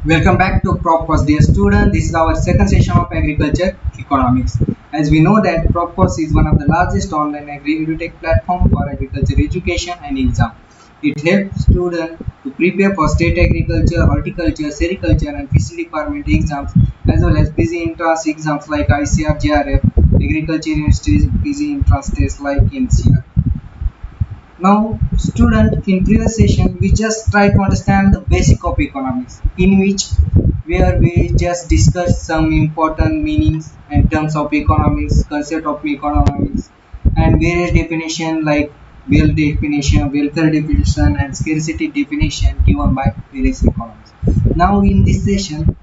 Welcome back to PropQuest, dear student. This is our second session of agriculture economics. As we know that PropQuest is one of the largest online agri-edutech platform for agriculture education and exam. It helps students to prepare for state agriculture, horticulture, sericulture and fish department exams as well as busy entrance exams like ICR, JRF, agriculture universities, busy entrance tests like NCR. Now, student, in previous session, we just try to understand the basic of economics, in which where we just discuss some important meanings and terms of economics, concept of economics, and various definition like wealth definition, welfare definition, and scarcity definition given by various economics. Now, in this session,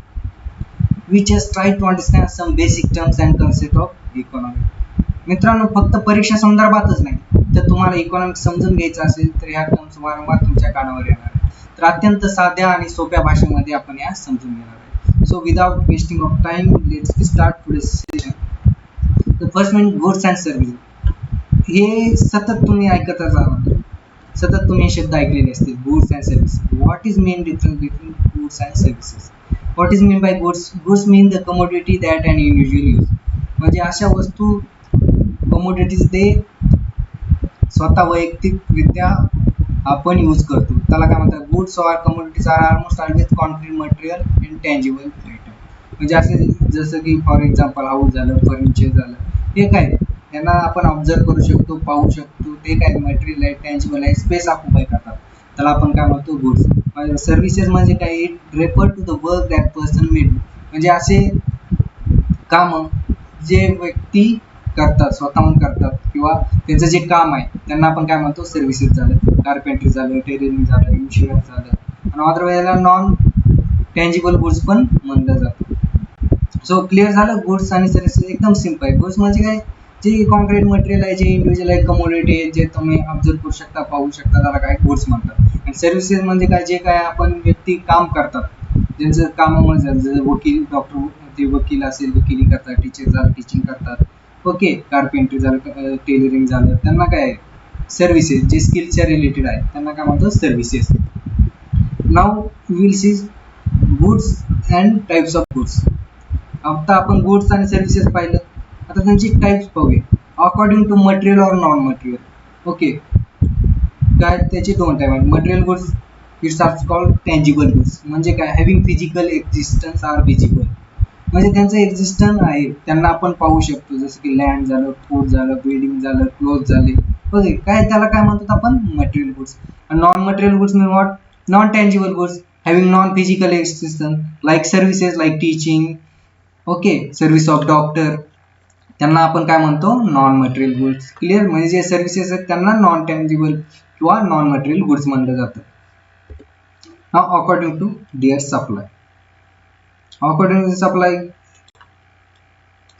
we just try to understand some basic terms and concept of economics. मित्रांनो, फक्त परीक्षा संदर्भातच नाही तर तुम्हाला economics समजून घ्यायचं असेल तर ह्या टर्म्स वारंवार तुमच्या कानावर येणार आहे. तर अत्यंत साध्या आणि सोप्या भाषेमध्ये आपण या समजून घेणार आहे. So without wasting of time let's start today's session. The first mean goods and service. हे सतत तुम्ही ऐकतच आहात, सतत तुम्ही शब्द ऐकलेले असतील, goods and services. What is main difference between goods and services? What is mean bye goods? Goods mean the commodity that and individual use. म्हणजे अशा वस्तू, कमोडिटीज ते स्वतः वैयक्तिकरित्या आपण यूज करतो, त्याला काय म्हणतात? Goods or commodities are almost always concrete material and tangible item. म्हणजे असे जसं की फॉर एक्झाम्पल हाऊस झालं, फर्निचर झालं, हे काय यांना आपण ऑब्झर्व करू शकतो, पाहू शकतो, ते काय मटेरियल आहे, टँजिबल आहे, स्पेस ऑक्युपाय करतात, त्याला आपण काय म्हणतो? गुड्स. सर्व्हिसेस म्हणजे काय? It refer to the work that person made. म्हणजे असे काम जे व्यक्ती करतात, स्वतःहून करतात, किंवा त्यांचं जे काम आहे त्यांना आपण काय म्हणतो? सर्व्हिसेस झालं, कार्पेंट्री झालं, टेलरिंग झालं, इन्शुरन्स झालं, आणि अदर वेळेला नॉन टँजिबल गुड्स पण म्हणलं जातं. सो क्लिअर झालं? गुड्स आणि सर्व्हिसेस एकदम सिम्पल आहे. गुड्स म्हणजे काय? जे कॉन्क्रीट मटेरियल आहे, जे इंडिव्हिज्युअल आहे, कमोडिटी आहे, जे तुम्ही ऑब्झर्व करू शकता, पाहू शकता, त्याला काय गुड्स म्हणतात. आणि सर्व्हिसेस म्हणजे काय? जे काय आपण व्यक्ती काम करतात, ज्यांचं कामामुळे झालं, जसं वकील, डॉक्टर, जे वकील असेल वकिली करतात, टीचर झालं टीचिंग करतात, ओके, कार्पेंट्री झालं, टेलरिंग झालं, त्यांना काय? सर्व्हिसेस, जे स्किलच्या रिलेटेड आहे त्यांना काय म्हणतो? Services. Now will C goods and types of goods. आता आपण गुड्स आणि सर्व्हिसेस पाहिलं, आता त्यांची टाइप्स पाहूया. According to material or non material. Okay, काय त्याचे दोन टाइप आहेत. Material goods it's are called tangible goods. म्हणजे काय? Having physical existence or visible. म्हणजे त्यांचं एक्झिस्टन्स आहे, त्यांना आपण पाहू शकतो, जसं की लँड झालं, फूड झालं, बिल्डिंग झालं, क्लोथ झाले, ओके. काय त्याला काय म्हणतात आपण? Material goods. Non material goods mean what? Non tangible goods having non physical existence like services, like teaching, okay, service of doctor, त्यांना आपण काय म्हणतो? Non material goods. क्लिअर? म्हणजे जे सर्व्हिसेस आहेत त्यांना नॉन टँजिबल किंवा नॉन मटेरियल गुड्स म्हणलं जातं. Now according to their supply. According to supply,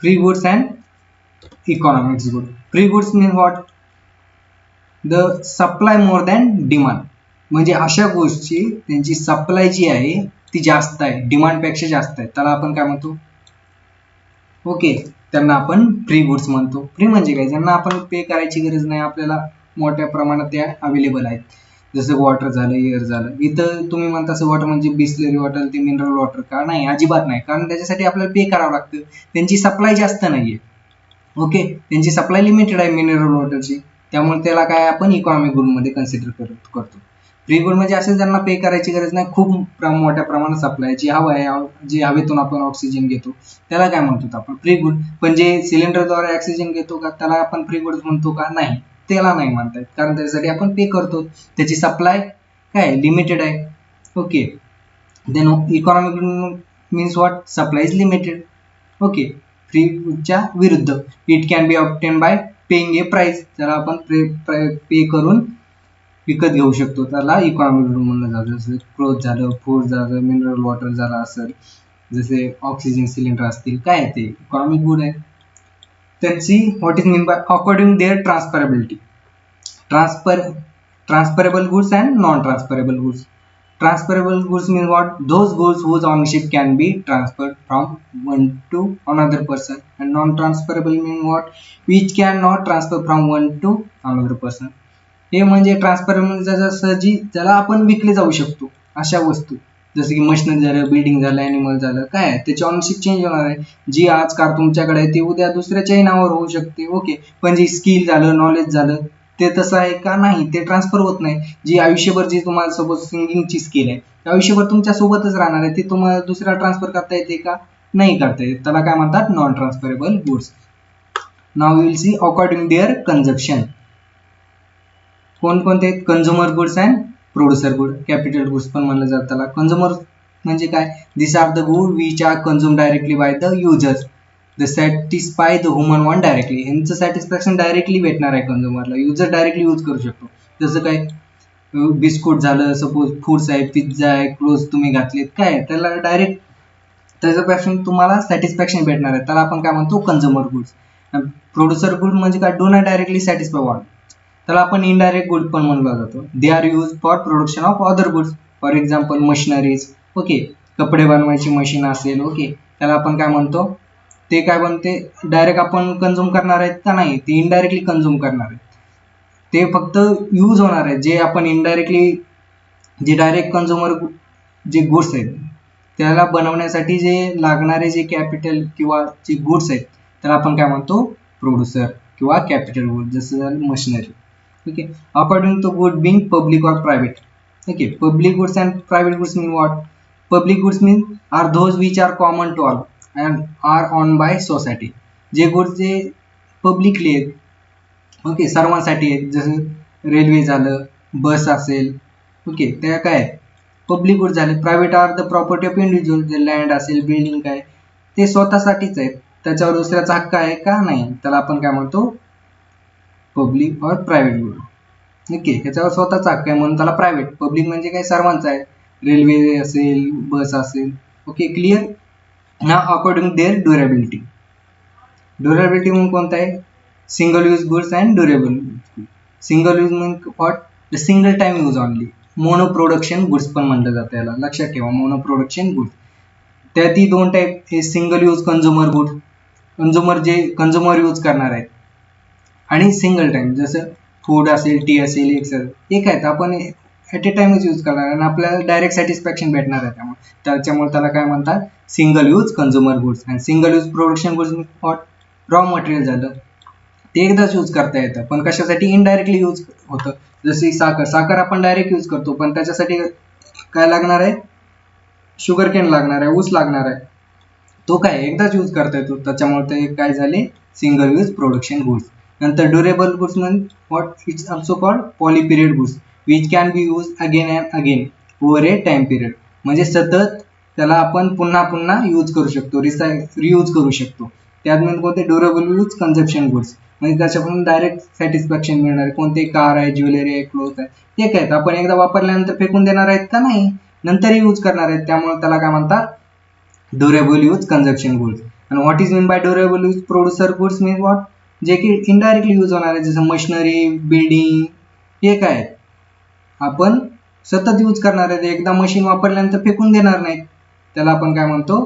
free goods and economics good. Free goods mean what? The supply more than demand. म्हणजे अशा गोष्टी त्यांची सप्लाय जी आहे ती जास्त आहे, डिमांड पेक्षा जास्त आहे, त्याला आपण काय म्हणतो? ओके, त्यांना आपण फ्री गुड्स म्हणतो. फ्री म्हणजे काय? ज्यांना आपण पे करायची गरज नाही, आपल्याला मोठ्या प्रमाणात त्या अवेलेबल आहेत. जसं वॉटर झालं, एअर झालं. इथं तुम्ही म्हणता असं वॉटर म्हणजे बिस्लरी वॉटर, ते मिनरल वॉटर का? नाही, अजिबात नाही, कारण त्याच्यासाठी आपल्याला पे करावं लागतं. त्यांची सप्लाय जास्त नाहीये, ओके, त्यांची सप्लाय लिमिटेड आहे मिनरल वॉटरची, त्यामुळे त्याला काय आपण इकॉनॉमिक गुड मध्ये कन्सिडर करतो. फ्री गुड म्हणजे असे ज्यांना पे करायची गरज नाही, खूप मोठ्या प्रमाणात सप्लाय, जी हवा आहे, जी हवेतून आपण ऑक्सिजन घेतो त्याला काय म्हणतो आपण? Free good. पण जे सिलेंडरद्वारे ऑक्सिजन घेतो का, त्याला आपण फ्री गुड म्हणतो का? नाही, त्याला नाही म्हणतात, कारण त्यासाठी आपण पे करतो, त्याची सप्लाय काय? लिमिटेड आहे, okay. Then economic means what? Supply is limited, okay. फ्रीच्या विरुद्ध it can be obtain by paying a price, त्याला आपण पे करून विकत घेऊ शकतो, त्याला इकॉनॉमिक गुड म्हणलं जातं. जसं क्लोथ झालं, फूड झालं, मिनरल वॉटर झालं, असं जसे ऑक्सिजन सिलेंडर असतील, काय ते इकॉनॉमिक गुड आहे. त्यांची what is mean by according their transferability. Transferable goods and non-transferable goods. Transferable goods mean what? Those goods whose ownership can be transferred from one to another person. And non-transferable mean what? Which cannot transfer from one to another person. हे म्हणजे transferable, जसं जी ज्याला आपण विकले जाऊ शकतो अशा वस्तू, जसं की मशिनरी झालं, बिल्डिंग झालं, ॲनिमल झालं, काय आहे त्याची ऑनरशिप चेंज होणार आहे. जी आज कार तुमच्याकडे आहे ती उद्या दुसऱ्याच्याही नावावर होऊ शकते. ओके, पण जी स्किल झालं, नॉलेज झालं, ते तसं आहे का? नाही, ते ट्रान्सफर होत नाही. जी आयुष्यभर जी तुम्हाला सपोज सिंगिंगची स्किल आहे, आयुष्यभर तुमच्या सोबतच राहणार आहे, ती तुम्हाला दुसऱ्याला ट्रान्सफर करता येते का? नाही करता येत. त्याला काय म्हणतात? Non transferable goods. Now will see according their consumption. कोणकोणते आहेत? Consumer goods and producer good. Capital goods पण म्हणलं जातं त्याला. कंझ्युमर म्हणजे काय? This are the good which are consume directly by the users. The satisfy the human want directly. यांचं satisfaction directly भेटणार आहे कंझ्युमरला. युजर डायरेक्टली यूज करू शकतो. जसं काय बिस्कुट झालं, सपोज फूड्स आहे, पिझ्झा आहे, क्लोज तुम्ही घातलेत, काय त्याला डायरेक्ट त्याच्यापासून तुम्हाला सॅटिस्फॅक्शन भेटणार आहे. त्याला आपण काय म्हणतो? Consumer goods. प्रोड्युसर गुड म्हणजे काय? Do not directly satisfy want. त्याला आपण इनडायरेक्ट गुड पण म्हणलं जातो. They are use for production of other goods. For example machineries. Okay, कपडे बनवायची मशीन असेल, ओके, त्याला आपण काय म्हणतो? ते काय बनते? डायरेक्ट आपण कंझ्युम करणार आहेत का? नाही, ते इनडायरेक्टली कंझ्युम करणार आहेत. ते फक्त यूज होणार आहे. जे आपण इनडायरेक्टली, जे डायरेक्ट कंझ्युमर जे गुड्स आहेत त्याला बनवण्यासाठी जे लागणारे जे कॅपिटल किंवा जे गुड्स आहेत त्याला आपण काय म्हणतो? प्रोड्युसर किंवा कॅपिटल गुड. जसं झालं machinery. Okay, according to good being public or private. Okay, public goods and private goods mean what? Public goods mean are those which are common to all and are own by society. जे goods जे publicly आहेत, okay, सर्वांसाठी आहेत. जसं railway झालं, बस असेल, okay, त्या काय पब्लिक गुड झाले. Private are the property of individual. जे लँड असेल, बिल्डिंग काय, ते स्वतःसाठीच आहेत. त्याच्यावर दुसऱ्याचा हक्क आहे का? नाही. त्याला आपण काय म्हणतो? Public or private good. Okay, ह्याच्यावर स्वतःचा हक्क आहे म्हणून त्याला प्रायव्हेट. पब्लिक म्हणजे काय? सर्वांचा आहे. रेल्वे असेल, बस असेल. Okay, clear. ना अकॉर्डिंग देअर ड्युरेबिलिटी. ड्युरेबिलिटी म्हणून कोणता आहे? Single use goods and durable. Single use म्हणजे what? The single time use only. Mono production goods पण म्हणलं जातं याला. लक्षात ठेवा, मोनो प्रोडक्शन गुड्स. त्यातही दोन टाईप. हे single use consumer good, consumer जे कंझ्युमर यूज करणार आहेत, आणि सिंगल टाइम जसं फूड असेल, टी असेल, एक आहेत आपण ॲट ए टाइमच यूज करणार आणि आपल्याला डायरेक्ट सॅटिस्फॅक्शन भेटणार आहे. त्याच्यामुळे त्याला काय म्हणतात? Single use consumer goods. आणि single use production goods what? Raw material झालं, ते एकदाच यूज करता येतं, पण कशासाठी? इनडायरेक्टली यूज होतं. जशी साखर आपण डायरेक्ट यूज करतो, पण त्याच्यासाठी काय लागणार आहे? शुगर केन लागणार आहे, ऊस लागणार आहे. तो काय एकदाच यूज करता येतो. त्याच्यामुळे ते काय झाले? Single use production goods. नंतर ड्युरेबल गुड्स म्हणजे what? It's also called poly period goods which can be use again and again over a time period. म्हणजे सतत त्याला आपण पुन्हा पुन्हा यूज करू शकतो, रियूज करू शकतो. त्यात कोणते? Durable use consumption goods. म्हणजे त्याच्यापासून डायरेक्ट सॅटिस्फॅक्शन मिळणार आहे. कोणते? कार आहे, ज्वेलरी आहे, क्लोथ आहे, ते काय आपण एकदा वापरल्यानंतर फेकून देणार आहेत का? नाही, नंतर यूज करणार आहेत. त्यामुळे त्याला काय म्हणतात? Durable use consumption goods. आणि what is mean by durable use producer goods mean what? जे की इनडायरेक्टली यूज होणार आहे. जसं मशिनरी, बिल्डिंग, हे काय आपण सतत यूज करणार आहे. एकदा मशीन वापरल्यानंतर फेकून देणार नाहीत. त्याला आपण काय म्हणतो?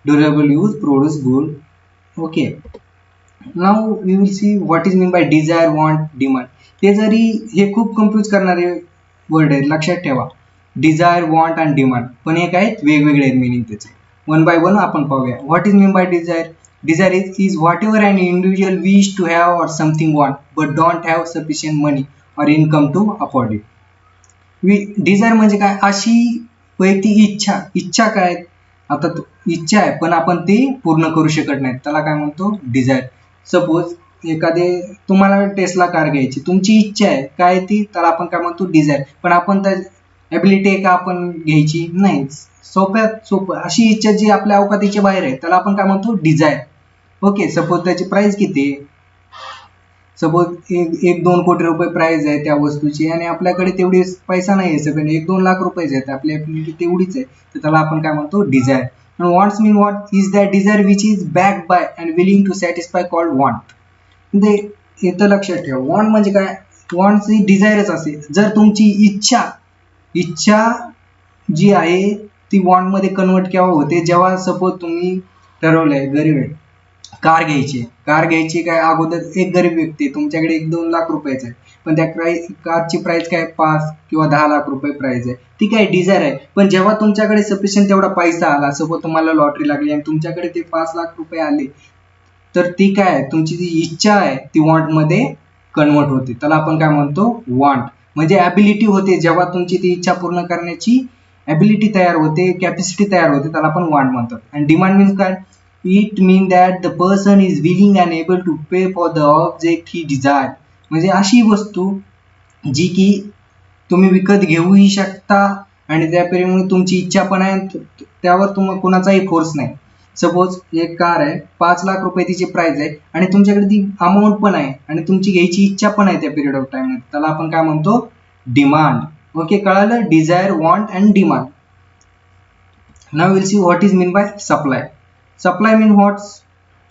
Durable use produce good. Okay, now we will see what is mean by desire, want, demand. हे जरी हे खूप कन्फ्यूज करणारे वर्ड आहेत, लक्षात ठेवा. डिझायर, वॉन्ट आणि डिमांड, पण हे काय वेगवेगळे आहेत मिनिंग त्याचे. वन बाय वन आपण पाहूया. What is mean by desire? Desire is whatever an individual wish to have or something want but don't have sufficient money or income to afford it. Desire म्हणजे काय? अशी वैयक्तिक इच्छा. इच्छा काय? आता इच्छा आहे पण आपण ती पूर्ण करू शकत नाही, त्याला काय म्हणतो? डिझायर. सपोज एखादे तुम्हाला टेस्ला कार घ्यायची, तुमची इच्छा आहे काय ती, त्याला आपण काय म्हणतो? डिझायर. पण आपण त्या ॲबिलिटी आहे का आपण घ्यायची? नाही. सोप्यात सोपं अशी इच्छा जी आपल्या अवकातीच्या बाहेर आहे त्याला आपण काय म्हणतो? डिझायर. ओके, सपोज त्याची प्राइस किती आहे? सपोज 1-2 कोटी रुपये प्राइस आहे त्या वस्तूची आणि आपल्याकडे तेवढी पैसा नाही आहे. सगळं 1-2 लाख रुपये आहेत, आपली ॲबिलिटी तेवढीच आहे, तर त्याला आपण काय म्हणतो? डिझायर. आणि wants mean what? Is that desire which is back by and willing to satisfy called want. म्हणजे इथं लक्षात ठेवा, वॉन्ट म्हणजे काय? वॉन्ट्स ही डिझायरच असेल. जर तुमची इच्छा जी आहे ती वॉन्टमध्ये कन्वर्ट केव्हा होते? जेव्हा सपोज तुम्ही ठरवलंय गरीब आहे, कार घ्यायची काय? अगोदर एक गरीब व्यक्ती तुमच्याकडे 1-2 लाख रुपयाचा आहे, पण त्या कारची प्राइस काय 5 किंवा 10 लाख रुपये प्राइस आहे. ती काय डिझायर आहे, पण जेव्हा तुमच्याकडे सफिशियंट तेवढा पैसा आला, सपोज तुम्हाला लॉटरी लागली आणि तुमच्याकडे ते 5 लाख रुपये आले, तर ती काय तुमची जी इच्छा आहे ती वॉन्ट मध्ये कन्वर्ट होते. त्याला आपण काय म्हणतो वॉन्ट. म्हणजे ॲबिलिटी होते, जेव्हा तुमची ती इच्छा पूर्ण करण्याची ॲबिलिटी तयार होते, कॅपॅसिटी तयार होते, त्याला आपण वॉन्ट म्हणतात. आणि डिमांड मीन्स काय, it mean that the person is willing and able to pay for the object he desire. म्हणजे अशी वस्तू जी की तुम्ही विकत घेऊही शकता आणि त्यामुळे तुमची इच्छा पण आहे, त्यावर तुम्हाला कोणाचाही फोर्स नाही. सपोज एक कार आहे, 5 लाख रुपये तिची प्राइस आहे आणि तुमच्याकडे ती अमाऊंट पण आहे आणि तुमची घ्यायची इच्छा पण आहे त्या पिरियड ऑफ टाइम मध्ये, त्याला आपण काय म्हणतो डिमांड. ओके, कळालं, desire, want and demand. Now will see what is mean by supply. Supply mean what,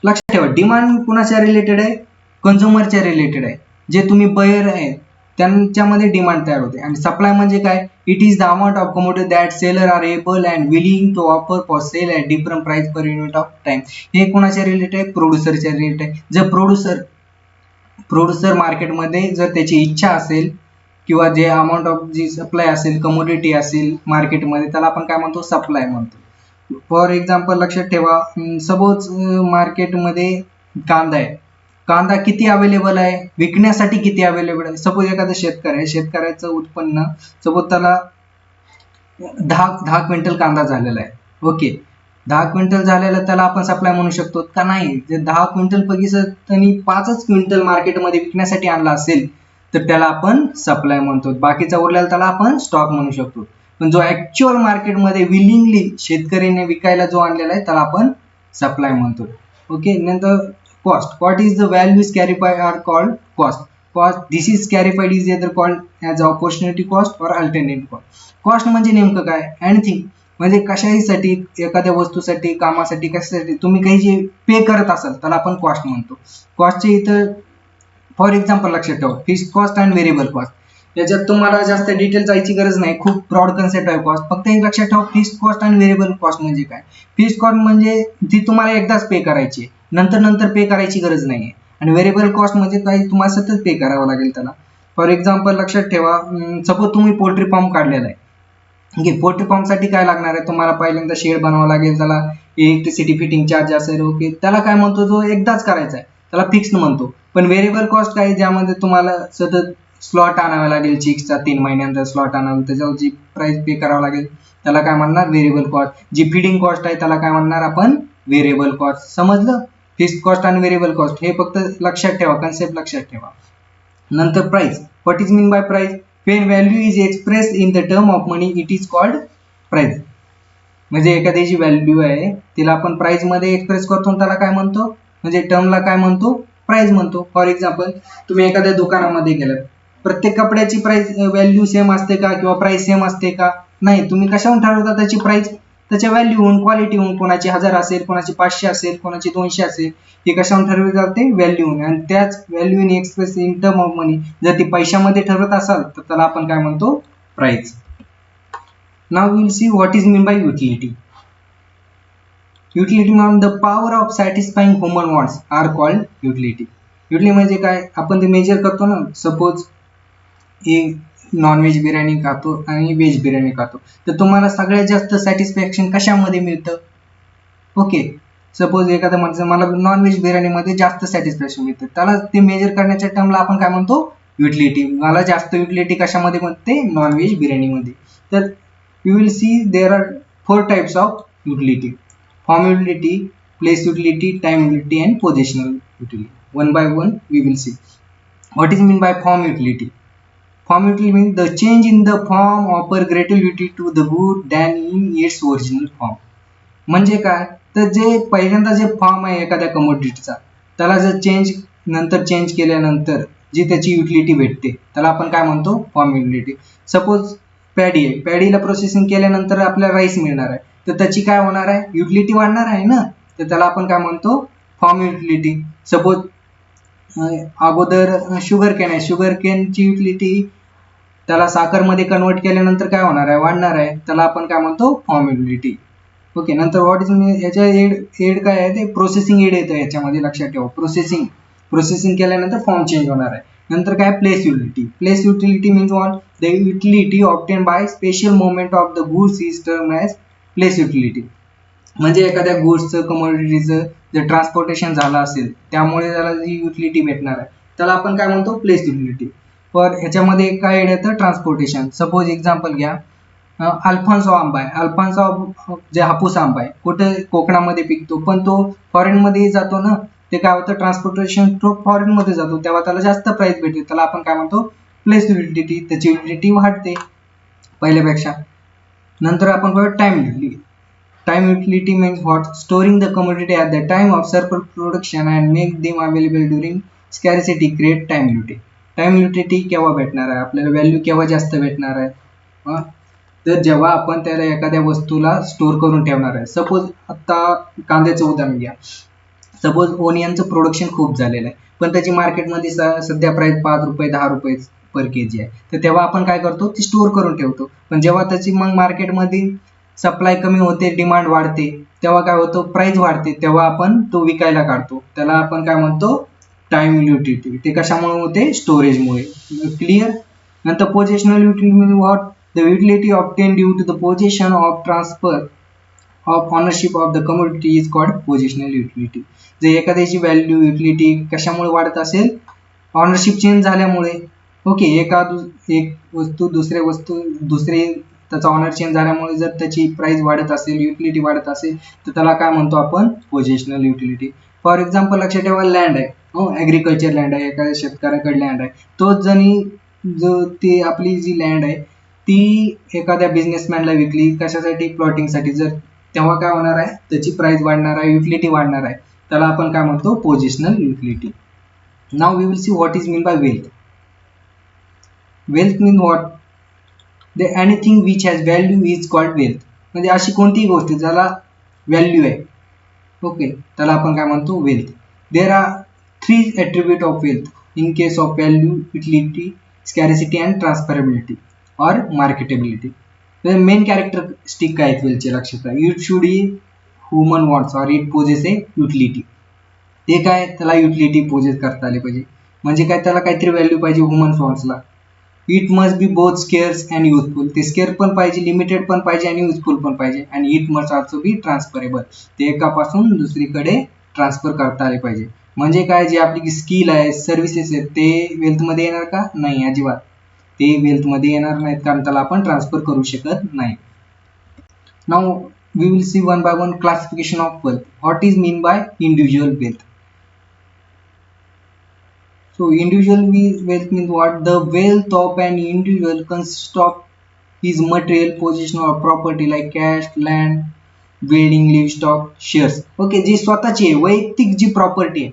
लक्षात ठेवा डिमांड कुणाच्या रिलेटेड आहे, कन्झ्युमरच्या रिलेटेड आहे. जे तुम्ही बयर आहे त्यांच्यामध्ये डिमांड तयार होते. आणि सप्लाय म्हणजे काय, it is the amount of commodity that seller are able and willing to offer for sale at different price per unit of time. हे कोणाच्या रिलेटेड आहे, प्रोड्युसरच्या रिलेटेड आहे. जर प्रोड्युसर मार्केटमध्ये जर त्याची इच्छा असेल किंवा जे अमाऊंट ऑफ जी सप्लाय असेल, कमोडिटी असेल मार्केटमध्ये, त्याला आपण काय म्हणतो सप्लाय म्हणतो. फॉर एक्झाम्पल लक्षात ठेवा, सपोज मार्केटमध्ये कांदा आहे, कांदा किती अवेलेबल आहे, विकण्यासाठी किती अवेलेबल आहे. सपोज एखादा शेतकरी आहे, शेतकऱ्याचं उत्पन्न सपोज त्याला 10 क्विंटल कांदा झालेला आहे. ओके, 10 क्विंटल झालेला त्याला आपण सप्लाय म्हणू शकतो का नाही. जे 10 क्विंटल पैकी त्यांनी 5च क्विंटल मार्केटमध्ये विकण्यासाठी आणला असेल तर त्याला आपण सप्लाय म्हणतो. बाकीचा उरलेला त्याला आपण स्टॉक म्हणू शकतो. पण जो ऍक्च्युअल मार्केटमध्ये विलिंगली शेतकऱ्याने विकायला जो आणलेला आहे त्याला आपण सप्लाय म्हणतो. ओके, नंतर cost. What is the values carried by are called cost. Cost, this is carried is either called as opportunity cost or alternative cost. Cost म्हणजे नेमकं काय, एनिथिंग म्हणजे कशासाठी, एखाद्या वस्तूसाठी, कामासाठी, कशासाठी तुम्ही काही जे पे करत असाल त्याला आपण कॉस्ट म्हणतो. कॉस्टचे इथं फॉर एक्झाम्पल लक्षात ठेवा, fixed cost and variable cost. याच्यात तुम्हाला जास्त डिटेल जायची गरज नाही, खूप ब्रॉड कन्सेप्ट आहे कॉस्ट. फक्त एक लक्षात ठेवा, फिक्स्ड कॉस्ट आणि व्हेरिएबल कॉस्ट म्हणजे काय. फिक्स्ड कॉस्ट म्हणजे ती तुम्हाला एकदाच पे करायची, नंतर पे करायची गरज नाहीये. आणि व्हेरिएबल कॉस्ट म्हणजे काही तुम्हाला सतत पे करावं लागेल त्याला. फॉर एक्झाम्पल लक्षात ठेवा, सपोज तुम्ही पोल्ट्री फार्म काढलेला आहे. ओके, पोल्ट्री फार्म साठी काय लागणार आहे, तुम्हाला पहिल्यांदा शेड बनवावं लागेल, त्याला इलेक्ट्रिसिटी फिटिंग चार्ज असेल. ओके, त्याला काय म्हणतो, जो एकदाच करायचा आहे त्याला फिक्स्ड म्हणतो. पण व्हेरिएबल कॉस्ट काय, ज्यामध्ये तुम्हाला सतत स्लॉट आणावा लागेल, चिक्सचा 3 महिन्यांचा स्लॉट आणावा, त्याच्यावर जी प्राइस पे करावं लागेल त्याला काय म्हणणार व्हेरिएबल कॉस्ट. जी फीडिंग कॉस्ट आहे त्याला काय म्हणणार आपण व्हेरिएबल कॉस्ट. समजलं, फिक्स्ड कॉस्ट आणि व्हेरिएबल कॉस्ट हे फक्त लक्षात ठेवा, कन्सेप्ट लक्षात ठेवा. नंतर price, what is mean bye price, when value is expressed in the term of money it is called price. म्हणजे एखादी जी व्हॅल्यू आहे तिला आपण प्राइस मध्ये एक्सप्रेस करतो, त्याला काय म्हणतो, म्हणजे टर्मला काय म्हणतो, प्राइस म्हणतो. फॉर एक्झाम्पल तुम्ही एखाद्या दुकानामध्ये गेलात, प्रत्येक कपड्याची प्राइस व्हॅल्यू सेम असते का किंवा प्राइस सेम असते का, नाही. तुम्ही कशाहून ठरवता त्याची प्राइस, त्याच्या व्हॅल्यूहून, क्वालिटीहून. कोणाची 1000 असेल, कोणाची 500 असेल, कोणाची 200 असेल, हे कशाहून ठरवले जाते, व्हॅल्यूहून. आणि त्याच value in express in term of money, जर ती पैशामध्ये ठरवत असाल तर त्याला आपण काय म्हणतो price. Now will see what is mean by utility. Utility म्हणजे the power of satisfying human wants are called utility. Utility म्हणजे काय, आपण ते मेजर करतो ना. सपोज एक नॉनव्हेज बिर्याणी खातो आणि व्हेज बिर्याणी खातो, तर तुम्हाला सगळ्यात जास्त सॅटिस्फॅक्शन कशामध्ये मिळतं. ओके, सपोज एखादा माणसं मला नॉनव्हेज बिर्याणीमध्ये जास्त सॅटिस्फॅक्शन मिळतं, त्याला ते मेजर करण्याच्या टर्मला आपण काय म्हणतो युटिलिटी. मला जास्त युटिलिटी कशामध्ये मिळते, नॉनव्हेज बिर्याणीमध्ये. तर you will see there are 4 types of utility. Form utility, place utility, time utility and positional utility. One by one we will see. What is mean by form utility. Form utility means the change in the form offer greater utility to the good than in its original form. म्हणजे काय, तर जे पहिल्यांदा जे form आहे एखाद्या कमोडिटीचा, त्याला जर चेंज केल्यानंतर जी त्याची युटिलिटी भेटते त्याला आपण काय म्हणतो फॉर्म युटिलिटी. सपोज पॅडी आहे, पॅडीला प्रोसेसिंग केल्यानंतर आपल्याला राईस मिळणार आहे, तर त्याची काय होणार आहे, युटिलिटी वाढणार आहे ना, तर त्याला आपण काय म्हणतो फॉर्म युटिलिटी. सपोज अगोदर शुगर कॅन आहे, शुगर कॅनची युटिलिटी त्याला साखरमध्ये कन्वर्ट केल्यानंतर काय होणार आहे, वाढणार आहे, त्याला आपण काय म्हणतो फॉर्म युटिलिटी. ओके, नंतर व्हॉट इज याच्या एड काय आहे, ते प्रोसेसिंग एड येतं याच्यामध्ये, लक्षात ठेवा. प्रोसेसिंग केल्यानंतर फॉर्म चेंज होणार आहे. नंतर काय place utility. Place utility means what, the utility obtain by special moment of the goods is term as place utility. म्हणजे एखाद्या गुड्सचं कमोडिटीचं जर ट्रान्सपोर्टेशन झालं असेल त्यामुळे त्याला जी युटिलिटी भेटणार आहे त्याला आपण काय म्हणतो, प्लेस युटिलिटी. पर ह्याच्यामध्ये काय येतं, ट्रान्सपोर्टेशन. सपोज एक्झाम्पल घ्या, अल्फान्सो आंबा आहे. अल्फान्सो जे हापूस आंबा आहे कुठे कोकणामध्ये पिकतो, पण तो फॉरेनमध्ये जातो ना, ते काय होतं, ट्रान्सपोर्टेशन थ्रू फॉरेनमध्ये जातो तेव्हा त्याला जास्त प्राइस भेटते, त्याला आपण काय म्हणतो, प्लेस युटिलिटी. त्याची युटिलिटी वाढते पहिल्यापेक्षा. नंतर आपण बघू time utility. Time utility means what? Storing the commodity at the time of surplus production and make them available during scarcity create time utility. Time utility केव्हा भेटणार आहे आपल्याला, व्हॅल्यू केव्हा जास्त भेटणार आहे, तर जेव्हा आपण त्याला एखाद्या वस्तूला स्टोर करून ठेवणार आहे. सपोज आता कांद्याचं उदाहरण घ्या. सपोज ओनियनचं प्रोडक्शन खूप झालेलं आहे पण त्याची मार्केटमध्ये सध्या प्राइस 5 रुपये 10 रुपये पर केजी आहे, तर तेव्हा आपण काय करतो, ती स्टोर करून ठेवतो. पण जेव्हा त्याची मग मार्केटमध्ये सप्लाय कमी होते, डिमांड वाढते, तेव्हा काय होतं, प्राइस वाढते, तेव्हा आपण तो विकायला काढतो. त्याला आपण काय म्हणतो, टाइम युटिलिटी. ते कशामुळे होते, स्टोरेजमुळे. क्लिअर. नंतर positional utility what, the utility obtain due to the position of transfer of ownership of the commodity is called positional utility. जर एखाद्याची व्हॅल्यू युटिलिटी कशामुळे वाढत असेल, ऑनरशिप चेंज झाल्यामुळे. ओके, एक वस्तू दुसरे त्याचा ऑनर चेंज झाल्यामुळे जर त्याची प्राइस वाढत असेल, युटिलिटी वाढत असेल, तर त्याला काय म्हणतो आपण, पोझिशनल युटिलिटी. फॉर एक्झाम्पल लक्षात ठेवा, लँड आहे, ॲग्रिकल्चर लँड आहे, एखाद्या शेतकऱ्याकडे लँड आहे, तोच जो ती आपली जी लँड आहे ती एखाद्या बिझनेसमॅनला विकली कशासाठी, प्लॉटिंगसाठी, जर तेव्हा काय होणार आहे, त्याची प्राइस वाढणार आहे, युटिलिटी वाढणार आहे, त्याला आपण काय म्हणतो, positional utility. Now we will see what is mean by wealth. Wealth mean what, the anything which has value is called wealth. म्हणजे अशी कोणतीही गोष्ट ज्याला व्हॅल्यू आहे, ओके, त्याला आपण काय म्हणतो, wealth. There are 3 attribute of wealth in case of value, utility, scarcity and transferability or marketability. Main characteristic काय आहेत वेल्थचे, लक्षात आहे, इट शुड ही human wants or it possess a utility. ते काय, त्याला युटिलिटी पोजेस करता आले पाहिजे, म्हणजे काय, त्याला काहीतरी व्हॅल्यू पाहिजे ह्युमन वॉन्ट्सला. It must be both scarce and useful. ते स्केअर पण पाहिजे, लिमिटेड पण पाहिजे आणि युजफुल पण पाहिजे. आणि it must also be transferable. ते एकापासून दुसरीकडे ट्रान्सफर करता आले पाहिजे. म्हणजे काय, जे आपली स्किल आहे, सर्व्हिसेस आहेत, ते वेल्थमध्ये येणार का, नाही, अजिबात ते वेल्थमध्ये येणार नाहीत, कारण त्याला आपण ट्रान्सफर करू शकत नाही. Now we will see one by one classification of wealth. What is mean by individual wealth. So individual wealth means what? The wealth of an individual consists of his material possession or property like cash, land, building, livestock, shares. Okay, जी स्वतःची आहे, वैयक्तिक जी property आहे,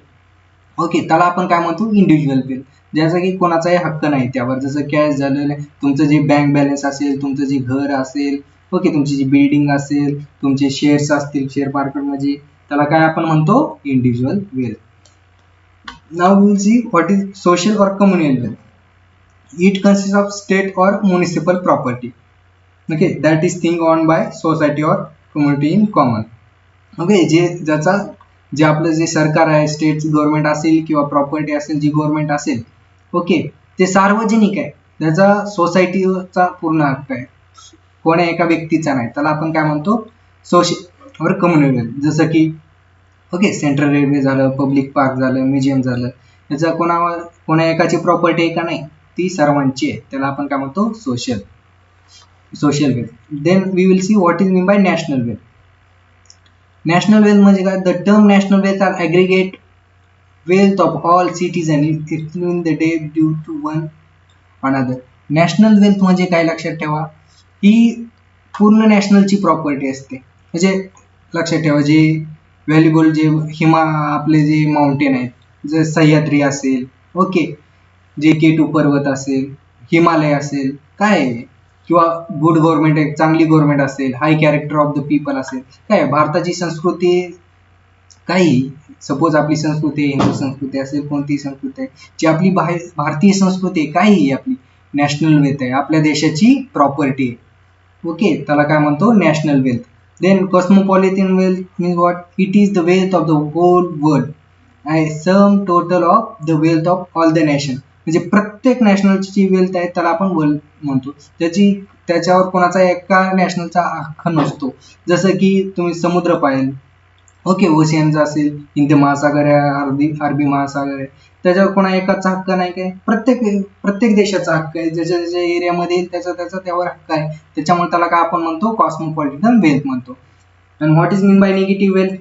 okay, त्याला आपण काय म्हणतो, individual wealth. ज्याचा की कोणाचाही हक्क नाही त्यावर, जसं कॅश झालेलं आहे, तुमचं जे बँक बॅलन्स असेल, तुमचं जे घर असेल, ओके, तुमची जी बिल्डिंग असेल, तुमचे शेअर्स असतील शेअर मार्केटमध्ये, त्याला काय आपण म्हणतो, individual wealth. Now we will see what is social or communal wealth. It consists of state or municipal property. Okay, that is thing owned by society or community in common. Okay, जे आपलं जे सरकार आहे, state government असेल किंवा property असेल, जी government असेल, okay, ते सार्वजनिक आहे, त्याचा सोसायटीचा पूर्ण हक्क आहे, कोण्या एका व्यक्तीचा नाही, त्याला आपण काय म्हणतो, सोशल और कम्युनल वेल्थ. जसं की ओके, सेंट्रल रेल्वे झालं, पब्लिक पार्क झालं, म्युझियम झालं, याचा कोणा एकाची प्रॉपर्टी आहे का, नाही, ती सर्वांची आहे, त्याला आपण काय म्हणतो, social wealth. Then we will see what is mean by national wealth. National wealth म्हणजे काय, the term national wealth are aggregate wealth of all citizen in the day due to one another. National wealth म्हणजे काय, लक्षात ठेवा, ही पूर्ण नॅशनलची property असते. म्हणजे लक्षात ठेवा, जे व्हॅल्युबल जे आपले जे माउंटेन आहेत, जर सह्याद्री असेल, ओके, जे K2 पर्वत असेल, हिमालय असेल, काय, किंवा गुड गव्हर्नमेंट आहे, चांगली गव्हर्नमेंट असेल, हाय कॅरेक्टर ऑफ द पीपल असेल, काय, भारताची संस्कृती, काही सपोज आपली संस्कृती आहे, हिंदू संस्कृती असेल, कोणतीही संस्कृती आहे, जी आपली भारतीय संस्कृती आहे, काही आपली नॅशनल वेल्थ आहे, आपल्या देशाची प्रॉपर्टी आहे, ओके, त्याला काय म्हणतो, national wealth. Then cosmopolitan wealth means what? It is the wealth of the whole world, a sum total of the wealth of all the nation. म्हणजे प्रत्येक नॅशनलची जी वेल्थ आहे त्याला आपण वेल्थ म्हणतो. त्याच्यावर कोणाचा एका नॅशनलचा हक्क नसतो. जसं की तुम्ही समुद्र पाहिल, ओके, ओशियनचा असेल, हिंद महासागर आहे, अरबी महासागर आहे, त्याच्यावर कोणा एकाचा हक्क नाही काय, प्रत्येक देशाचा हक्क आहे. ज्याच्या ज्याच्या एरियामध्ये त्याचा त्यावर हक्क आहे. त्याच्यामुळे त्याला काय आपण म्हणतो, कॉस्मोपॉलिटन वेल्थ म्हणतो. And what is mean by negative wealth?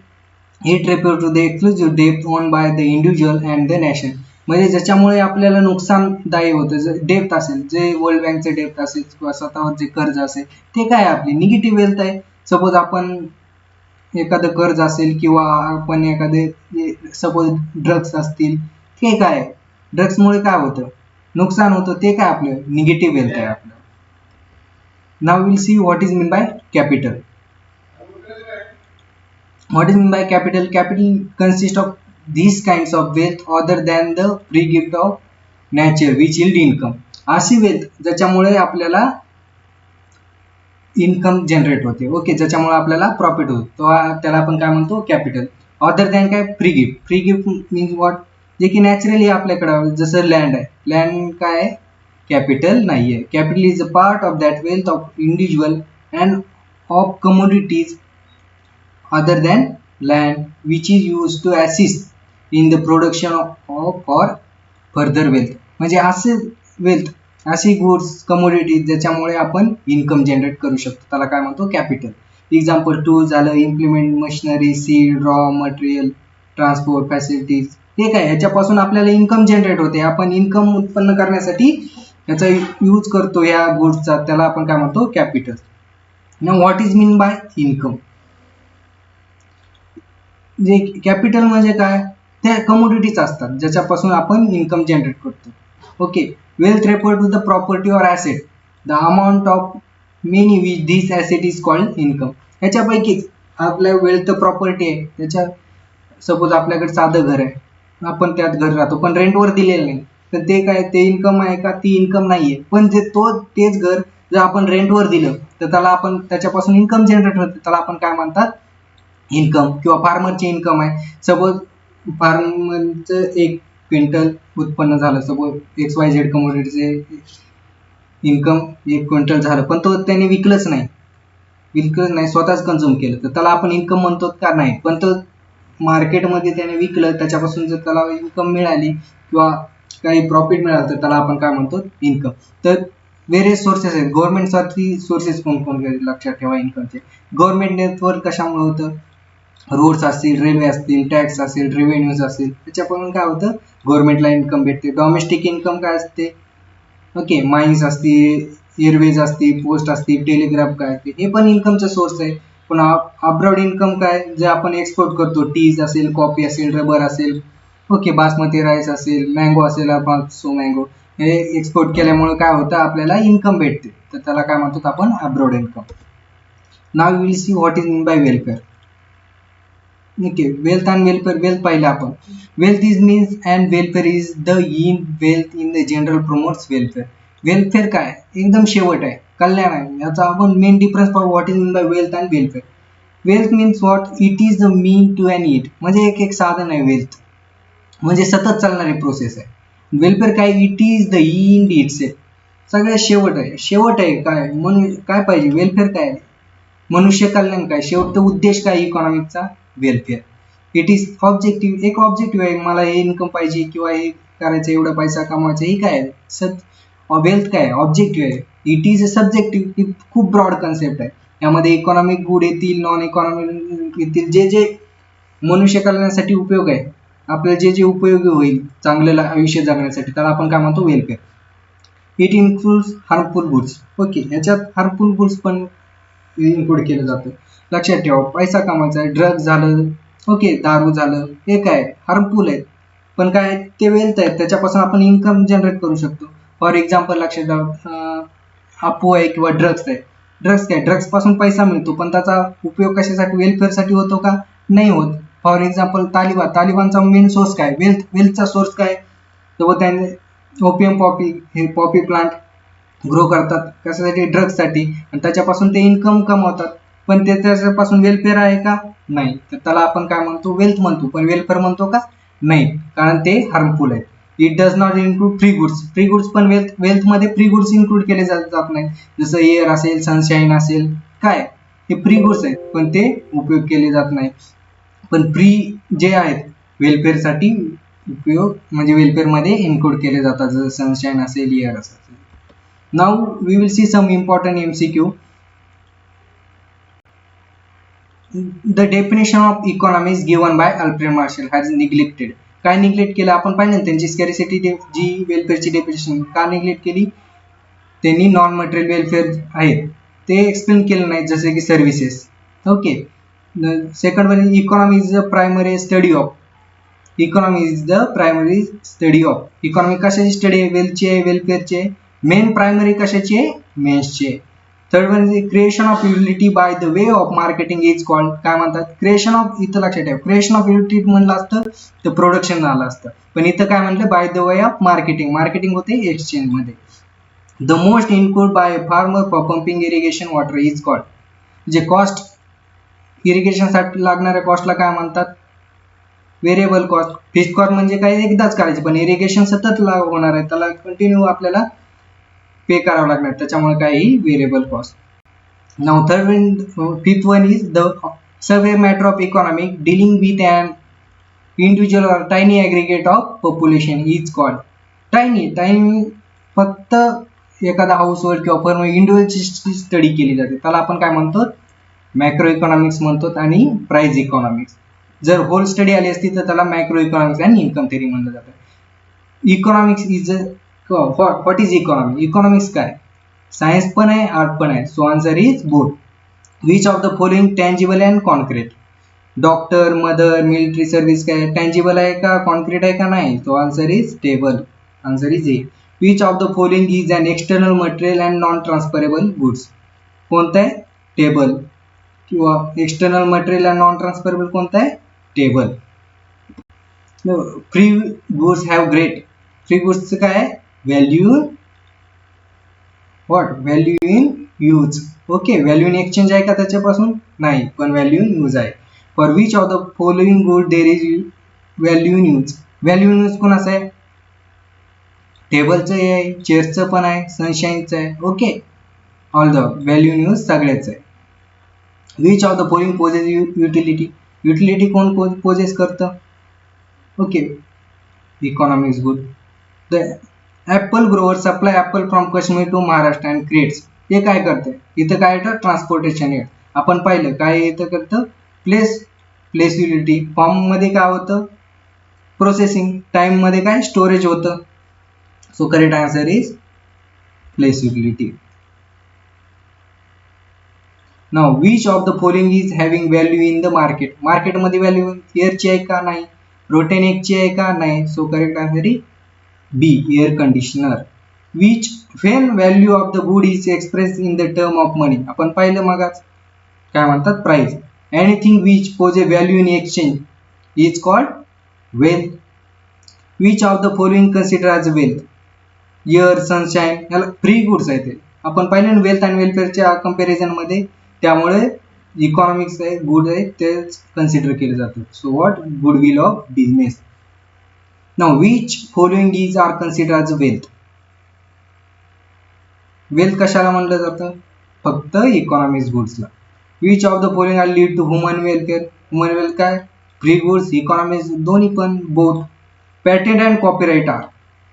It refers to the exclusive debt owned by the individual and the nation. म्हणजे ज्याच्यामुळे आपल्याला नुकसानदायी होतं, डेप्ट असेल, जे वर्ल्ड बँकचे डेप्ट असेल किंवा स्वतःवर जे कर्ज असेल, ते काय आपली निगेटिव्ह वेल्थ आहे. सपोज आपण एखादं कर्ज असेल किंवा आपण एखादे सपोज ड्रग्स असतील, ते काय, ड्रग्समुळे काय होतं, नुकसान होतं, ते काय आपलं निगेटिव्ह वेल्थ आहे आपलं. Now will see what is mean by capital. What is meant by capital? Capital consists of these kinds of wealth other than the free gift of nature which yield income. अशी wealth ज्याच्यामुळे आपल्याला income generate होते, okay, ज्याच्यामुळे आपल्याला profit होतो, त्याला आपण काय म्हणतो, कॅपिटल. अदर दॅन काय, free gift. Free gift means what, जे की नॅचरली आपल्याकडे, जसं लँड आहे, लँड काय कॅपिटल नाहीये. Capital is a part of that wealth of individual and of commodities other than land which is used to assist in the production of or further wealth. म्हणजे असे wealth, अशी goods, commodity ज्याच्यामुळे आपण income generate करू शकतो, त्याला काय म्हणतो, कॅपिटल. एक्झाम्पल टूल झालं, implement, machinery, seed, raw material, transport facilities, हे काय, ह्याच्यापासून आपल्याला इन्कम जनरेट होते. आपण इन्कम उत्पन्न करण्यासाठी याचा यूज करतो या गुड्सचा, त्याला आपण काय म्हणतो, capital. Now what is mean by income. जे कॅपिटल म्हणजे काय, त्या कमोडिटीज असतात ज्याच्यापासून आपण इन्कम जनरेट करतो, okay. Wealth refer to the property or asset, the amount of money which this asset is called income. ह्याच्यापैकीच आपल्या वेल्थ प्रॉपर्टी आहे, त्याच्या सपोज आपल्याकडे साधं घर आहे, आपण त्यात घर राहतो पण रेंटवर दिलेलं नाही, तर ते काय, ते इन्कम आहे का, ती इन्कम नाहीये. पण तेच घर जर आपण रेंटवर दिलं तर त्याला आपण त्याच्यापासून इन्कम जनरेट होते, त्याला आपण काय म्हणतात, इन्कम. किंवा फार्मरची इन्कम आहे, सपोज फार्मरचं 1 क्विंटल उत्पन्न झालं, सपोज XYZ कमोडिटीचे इन्कम 1 क्विंटल झालं, पण तो त्याने विकलंच नाही, स्वतःच कन्झ्युम केलं, तर त्याला आपण इन्कम म्हणतो का, नाही. पण तो मार्केटमध्ये त्याने विकलं, त्याच्यापासून जर त्याला इन्कम मिळाली किंवा काही प्रॉफिट मिळालं, तर त्याला आपण काय म्हणतो, इन्कम. तर वेरियस सोर्सेस आहेत. गव्हर्नमेंटसाठी सोर्सेस कोणकोणते लक्षात ठेवा इन्कमचे. गव्हर्नमेंट नेटवर्क कशामुळे होतं, रोड्स असतील, रेल्वे असतील, टॅक्स असेल, रेव्हेन्यूज असेल, त्याच्याकडून काय होतं, गव्हर्नमेंटला इन्कम भेटते. डॉमेस्टिक इन्कम काय असते, ओके, माइन्स असतील, एअरवेज असतील, पोस्ट असतील, टेलिग्राफ काय असते, हे पण इन्कमचा सोर्स आहे. पण अब्रॉड इन्कम काय, जे आपण एक्सपोर्ट करतो, टीज असेल, कॉफी असेल, रबर असेल, ओके, बासमती राईस असेल, मँगो असेल, मँगो, हे एक्सपोर्ट केल्यामुळे काय होतं, आपल्याला इन्कम भेटते, तर त्याला काय म्हणतो आपण, abroad income. Now you will see what is mean by welfare. Okay, wealth and welfare. Wealth पाहिलं आपण, wealth is means and welfare is the in wealth in the general promotes welfare. Welfare काय, एकदम शेवट आहे, कल्याण आहे. याचा आपण मेन डिफरन्स पाहू, what is mean by wealth and welfare. Wealth means what, it is the mean to and it, म्हणजे एक साधन आहे. वेल्थ म्हणजे सतत चालणारी प्रोसेस आहे. वेलफेअर काय, it is the end itself, सगळ्यात शेवट आहे काय, म्हणून काय पाहिजे, वेलफेअर काय, मनुष्य कल्याण काय, शेवटचा उद्देश काय इकॉनॉमिकचा, वेलफेअर. इट इज ऑब्जेक्टिव्ह, एक ऑब्जेक्टिव्ह आहे, मला हे इन्कम पाहिजे किंवा हे करायचं, एवढा पैसा कमवायचा, हे काय आहे, वेल्थ काय, ऑब्जेक्टिव्ह आहे. इट इज अ सब्जेक्टिव्ह, ही खूप ब्रॉड कन्सेप्ट आहे. यामध्ये इकॉनॉमिक गुड येतील, नॉन इकॉनॉमिक येतील, जे मनुष्य कल्याणासाठी उपयोग आहे, आपल्याला जे उपयोगी होईल चांगलं आयुष्य जगण्यासाठी, त्याला आपण काय म्हणतो, welfare. It includes harmful goods, okay, ह्याच्यात हार्मफुल गुड्स पण इन्क्लूड केलं जातं. लक्षात ठेवा, पैसा कमायचा आहे, ड्रग्ज झालं, ओके, दारू झालं, हे काय हार्मफुल आहे, पण काय ते वेल्थ आहे, त्याच्यापासून आपण इन्कम जनरेट करू शकतो. फॉर एक्झाम्पल लक्षात ठेवा, अप्पू आहे किंवा ड्रग्स आहे, ड्रग्स पासून पैसा मिळतो, पण त्याचा उपयोग कशासाठी, वेलफेअरसाठी होतो का, नाही होत. फॉर एक्झाम्पल तालिबानचा मेन सोर्स काय, वेल्थचा सोर्स काय, तर त्याने ओपियम पॉपी, हे पॉपी प्लांट ग्रो करतात, कशासाठी, ड्रग्ससाठी, आणि त्याच्यापासून ते इन्कम कमवतात, पण ते त्याच्यापासून वेलफेअर आहे का, नाही. तर त्याला आपण काय म्हणतो, वेल्थ म्हणतो, पण वेलफेअर म्हणतो का, नाही, कारण ते हार्मफुल आहे. It does not include free goods. Free goods पण वेल्थ मध्ये फ्री गुड्स इन्क्लूड केले जात नाही. जसं एअर असेल, सनशाईन असेल, काय हे फ्री गुड्स आहेत पण ते उपयोग केले जात नाही. पण फ्री जे आहेत वेलफेअर साठी उपयोग म्हणजे वेलफेअर मध्ये इन्क्लूड केले जातात, जसं सनशाईन असेल, एअर असेल. Now we will see some important MCQ. The definition of economics given by Alfred Marshall has neglected. काय निग्लेक्ट केलं आपण पाहिलं, त्यांची स्कॅरिसिटी जी वेलफेअरची डेफिनेशन का निग्लेक्ट केली, त्यांनी नॉन मटेरियल वेलफेअर आहेत ते एक्सप्लेन केलं नाही, जसे की services. Okay. Second one, economy is the primary study of. Economy is the primary study of. Economy कशाची स्टडी आहे, वेल्थची आहे, वेलफेअरची आहे. मेन प्रायमरी कशाची आहे, मेन्सची आहे. Third one is creation of utility by the way of marketing is called. काय म्हणतात, creation of. इथं लक्षात ठेवा, क्रिएशन ऑफ युटिलिटी म्हणलं असतं तर प्रोडक्शन झालं असतं, पण इथं काय म्हटलं, by the way of marketing. Marketing होते एक्सचेंज मध्ये. The most input by farmer for pumping irrigation water is called. जे कॉस्ट इरिगेशन साठी लागणाऱ्या कॉस्टला काय म्हणतात, व्हेरिएबल कॉस्ट. फिक्स्ड कॉस्ट म्हणजे काय, एकदाच करायचे, पण इरिगेशन सतत होणार आहे, त्याला कंटिन्यू आपल्याला पे करावं लागणार, त्याच्यामुळे काही variable cost. Now third one, fifth one is the survey matter of economic dealing with an individual or tiny aggregate of population is called. Tiny फक्त एखादा हाऊस होल्ड किंवा फर्म इंडिव्हिज्युअलची स्टडी केली जाते, त्याला आपण काय म्हणतो, मॅक्रो इकॉनॉमिक्स म्हणतो. आणि प्राइस इकॉनॉमिक्स जर होल स्टडी आली असती तर त्याला मॅक्रो इकॉनॉमिक्स आणि इन्कम थेरी म्हणलं जातं. Economics is what is economics. Economics काय, सायन्स पण आहे, आर्ट पण आहे. So answer is both. Which of the following tangible and concrete. Doctor, mother, military service काय टँजिबल आहे का, कॉन्क्रीट आहे का, नाही. तो answer is table. Answer is A. Which of the following is an external material and non transferable goods. कोणतं आहे, table. किंवा external material and non transferable कोणतं आहे, table. Free goods have great. Free गुड्सचं काय आहे, value what, value in use. Okay, value in exchange आहे का त्याच्यापासून, नाही, पण व्हॅल्यू इन यूज आहे. For which of the following good there is value in use. Value in use कोणाचं आहे, टेबलचं आहे, चेअरचं पण आहे, सनशाईनचं आहे. Okay, all the value in use सगळ्याच आहे. Which of the following possess utility. Utility कोण पोजेस करतं, okay, economics good. The apple grower supply apple from Kashmir to Maharashtra and creates. हे काय करते, इथं काय येतं, ट्रान्सपोर्टेशन आहे. आपण पाहिलं काय इथं करतं, प्लेस युटिलिटी. फॉर्म मध्ये काय होतं, प्रोसेसिंग. टाइम मध्ये काय, स्टोरेज होतं. So correct answer is place utility. Now which of the following is having value in the market. मार्केटमध्ये व्हॅल्यू एअरची आहे का, नाही. रोटेनेकची आहे का, नाही. So correct answer is B, air conditioner. Which when value of the good is express in the term of money. आपण पाहिलं मगाच, काय म्हणतात, price. Anything which pose a value in exchange is called wealth. Which of the following consider as wealth. Air, sunshine याला free goods आहे ते. आपण पाहिलं ना वेल्थ आणि वेलफेअरच्या कंपॅरिझन मध्ये, त्यामुळे इकॉनॉमिक्स आहे, गुड आहे, तेच कन्सिडर केले जातात. So what, goodwill of business. Now which following is are consider as wealth. Wealth कशाला म्हणलं जातं, फक्त इकॉनॉमिक्स गुड्सला. Which of the following are lead to human welfare. Human wealth काय, फ्री गुड्स, इकॉनॉमिक्स, दोन्ही पण, both. Patent and copyright are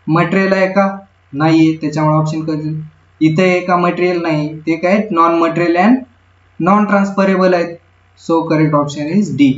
material आहे का, नाहीये, त्याच्यामुळे ऑप्शन करेल. इथे आहे का, मटेरियल नाही, ते काय non material and non transferable आहेत. So correct option is D.